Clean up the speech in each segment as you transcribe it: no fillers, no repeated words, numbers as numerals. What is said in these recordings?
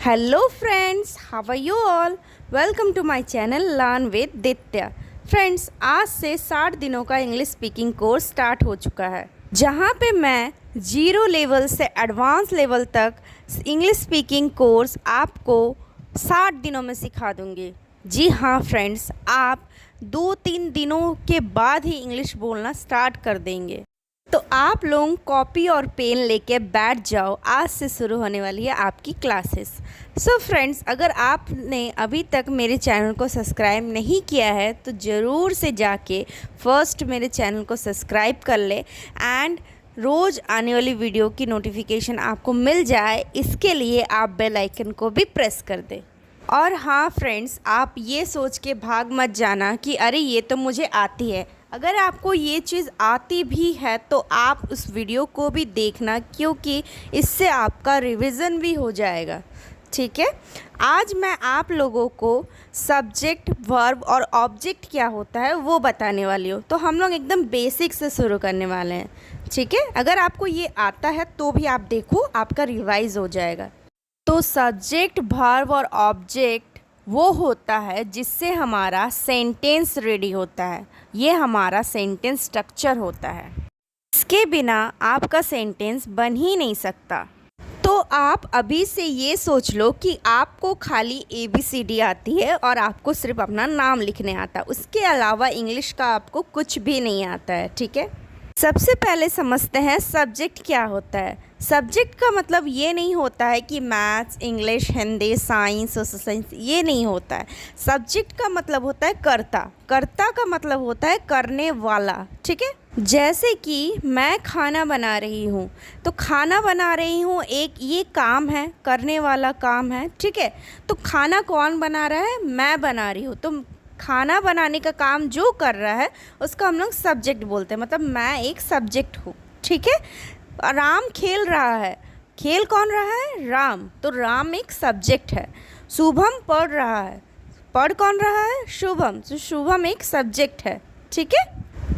Hello friends, how are you all? Welcome to my channel Learn with Ditya. Friends, आज से 60 दिनों का English speaking course start हो चुका है, जहाँ पे मैं जीरो लेवल से एडवांस लेवल तक इंग्लिश स्पीकिंग कोर्स आपको 60 दिनों में सिखा दूँगी। जी हाँ फ्रेंड्स, आप 2-3 दिनों के बाद ही इंग्लिश बोलना स्टार्ट कर देंगे। तो आप लोग कॉपी और पेन लेके बैठ जाओ, आज से शुरू होने वाली है आपकी क्लासेस। सो फ्रेंड्स, अगर आपने अभी तक मेरे चैनल को सब्सक्राइब नहीं किया है तो ज़रूर से जाके फर्स्ट मेरे चैनल को सब्सक्राइब कर ले एंड रोज़ आने वाली वीडियो की नोटिफिकेशन आपको मिल जाए, इसके लिए आप बेल आइकन को भी प्रेस कर दें। और हाँ फ्रेंड्स, आप ये सोच के भाग मत जाना कि अरे ये तो मुझे आती है। अगर आपको ये चीज़ आती भी है तो आप उस वीडियो को भी देखना, क्योंकि इससे आपका रिवीजन भी हो जाएगा। ठीक है, आज मैं आप लोगों को सब्जेक्ट, वर्ब और ऑब्जेक्ट क्या होता है वो बताने वाली हूँ। तो हम लोग एकदम बेसिक से शुरू करने वाले हैं। ठीक है, अगर आपको ये आता है तो भी आप देखो, आपका रिवाइज हो जाएगा। तो सब्जेक्ट, वर्ब और ऑब्जेक्ट वो होता है जिससे हमारा सेंटेंस रेडी होता है। ये हमारा सेंटेंस स्ट्रक्चर होता है। इसके बिना आपका सेंटेंस बन ही नहीं सकता। तो आप अभी से ये सोच लो कि आपको खाली ABCD आती है और आपको सिर्फ अपना नाम लिखने आता है, उसके अलावा इंग्लिश का आपको कुछ भी नहीं आता है। ठीक है, सबसे पहले समझते हैं सब्जेक्ट क्या होता है। सब्जेक्ट का मतलब ये नहीं होता है कि maths, English, Hindi, science, social science, ये नहीं होता है। सब्जेक्ट का मतलब होता है कर्ता। कर्ता का मतलब होता है करने वाला। ठीक है, जैसे कि मैं खाना बना रही हूँ, तो खाना बना रही हूँ एक ये काम है, करने वाला काम है। ठीक है, तो खाना कौन बना रहा है? मैं बना रही हूँ। तो खाना बनाने का काम जो कर रहा है उसका हम लोग सब्जेक्ट बोलते हैं, मतलब मैं एक सब्जेक्ट हूँ। ठीक है, राम खेल रहा है, खेल कौन रहा है? राम, तो राम एक सब्जेक्ट है। शुभम पढ़ रहा है, पढ़ कौन रहा है? शुभम, तो शुभम एक सब्जेक्ट है। ठीक है,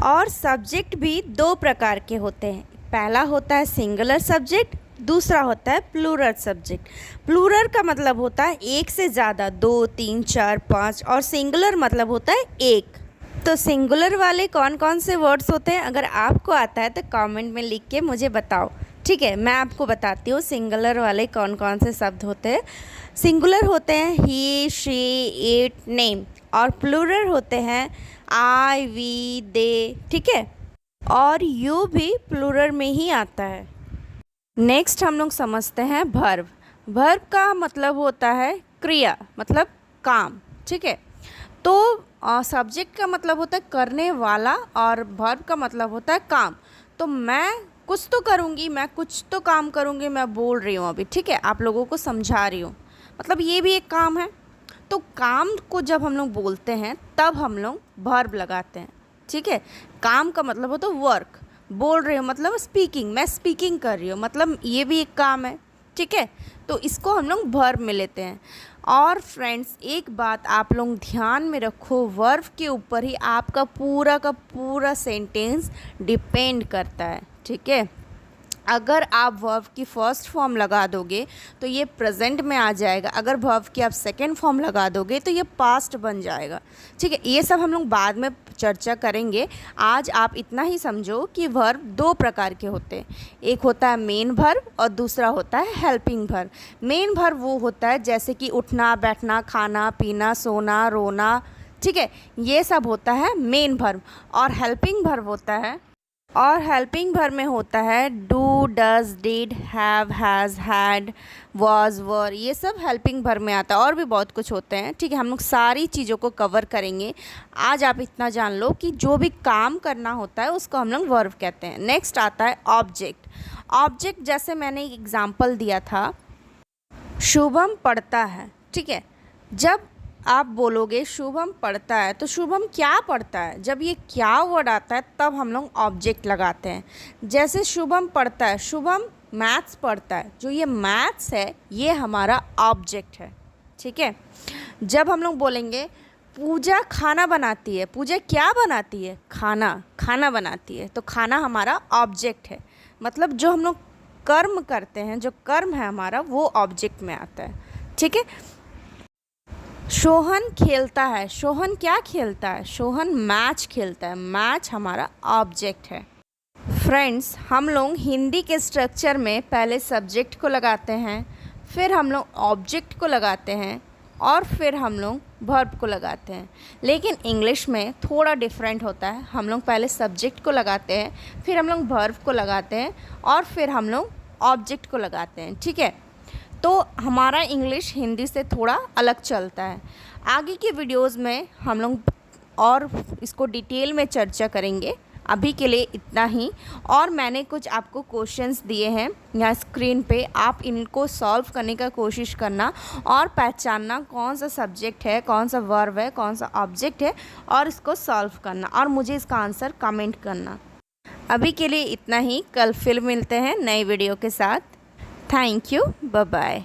और सब्जेक्ट भी दो प्रकार के होते हैं। पहला होता है सिंगुलर सब्जेक्ट, दूसरा होता है प्लूरल सब्जेक्ट। प्लूरल का मतलब होता है एक से ज़्यादा, 2, 3, 4, 5, और सिंगुलर मतलब होता है एक। तो सिंगुलर वाले कौन कौन से वर्ड्स होते हैं? अगर आपको आता है तो कमेंट में लिख के मुझे बताओ। ठीक है, मैं आपको बताती हूँ सिंगुलर वाले कौन कौन से शब्द होते हैं। सिंगुलर होते हैं ही, शी, इट, नेम, और प्लूरल होते हैं आई, वी, दे। ठीक है, और यू भी प्लूरल में ही आता है। नेक्स्ट हम लोग समझते हैं वर्ब। वर्ब का मतलब होता है क्रिया, मतलब काम। ठीक है, तो सब्जेक्ट का मतलब होता है करने वाला और वर्ब का मतलब होता है काम। तो मैं कुछ तो करूँगी, मैं कुछ तो काम करूँगी, मैं बोल रही हूँ अभी। ठीक है, आप लोगों को समझा रही हूँ, मतलब ये भी एक काम है। तो काम को जब हम लोग बोलते हैं तब हम लोग वर्ब लगाते हैं। ठीक है, काम का मतलब होता है वर्क, बोल रही हूँ मतलब स्पीकिंग, मैं स्पीकिंग कर रही हूँ, मतलब ये भी एक काम है। ठीक है, तो इसको हम लोग वर्ब में लेते हैं। और फ्रेंड्स, एक बात आप लोग ध्यान में रखो, वर्ब के ऊपर ही आपका पूरा का पूरा सेंटेंस डिपेंड करता है। ठीक है, अगर आप वर्ब की फर्स्ट फॉर्म लगा दोगे तो ये प्रेजेंट में आ जाएगा, अगर वर्ब की आप सेकंड फॉर्म लगा दोगे तो ये पास्ट बन जाएगा। ठीक है, ये सब हम लोग बाद में चर्चा करेंगे। आज आप इतना ही समझो कि वर्ब दो प्रकार के होते हैं। एक होता है मेन वर्ब और दूसरा होता है हेल्पिंग वर्ब। मेन वर्ब वो होता है जैसे कि उठना, बैठना, खाना, पीना, सोना, रोना। ठीक है, ये सब होता है मेन वर्ब। और हेल्पिंग वर्ब में होता है do, does, did, have, has, had, was, were, ये सब हेल्पिंग वर्ब में आता है। और भी बहुत कुछ होते हैं। ठीक है, हम लोग सारी चीज़ों को कवर करेंगे। आज आप इतना जान लो कि जो भी काम करना होता है उसको हम लोग वर्ब कहते हैं। नेक्स्ट आता है ऑब्जेक्ट। ऑब्जेक्ट जैसे मैंने एक एग्जाम्पल दिया था, शुभम पढ़ता है। ठीक है, जब आप बोलोगे शुभम पढ़ता है तो शुभम क्या पढ़ता है, जब ये क्या वर्ड आता है तब हम लोग ऑब्जेक्ट लगाते हैं। जैसे शुभम पढ़ता है, शुभम मैथ्स पढ़ता है, जो ये मैथ्स है ये हमारा ऑब्जेक्ट है। ठीक है, जब हम लोग बोलेंगे पूजा खाना बनाती है, पूजा क्या बनाती है? खाना बनाती है, तो खाना हमारा ऑब्जेक्ट है। मतलब जो हम लोग कर्म करते हैं, जो कर्म है हमारा, वो ऑब्जेक्ट में आता है। ठीक है। सोहन खेलता है, सोहन क्या खेलता है? सोहन मैच खेलता है, मैच हमारा ऑब्जेक्ट है। फ्रेंड्स, हम लोग हिंदी के स्ट्रक्चर में पहले सब्जेक्ट को लगाते हैं, फिर हम लोग ऑब्जेक्ट को लगाते हैं और फिर हम लोग वर्ब को लगाते हैं। लेकिन इंग्लिश में थोड़ा डिफरेंट होता है, हम लोग पहले सब्जेक्ट को लगाते हैं, फिर हम लोग वर्ब को लगाते हैं और फिर हम लोग ऑब्जेक्ट को लगाते हैं। ठीक है, तो हमारा इंग्लिश हिंदी से थोड़ा अलग चलता है। आगे के वीडियोज़ में हम लोग और इसको डिटेल में चर्चा करेंगे। अभी के लिए इतना ही। और मैंने कुछ आपको क्वेश्चंस दिए हैं यहाँ स्क्रीन पे, आप इनको सॉल्व करने का कोशिश करना और पहचानना कौन सा सब्जेक्ट है, कौन सा वर्ब है, कौन सा ऑब्जेक्ट है, और इसको सॉल्व करना और मुझे इसका आंसर कमेंट करना। अभी के लिए इतना ही, कल फिर मिलते हैं नई वीडियो के साथ। Thank you, bye bye.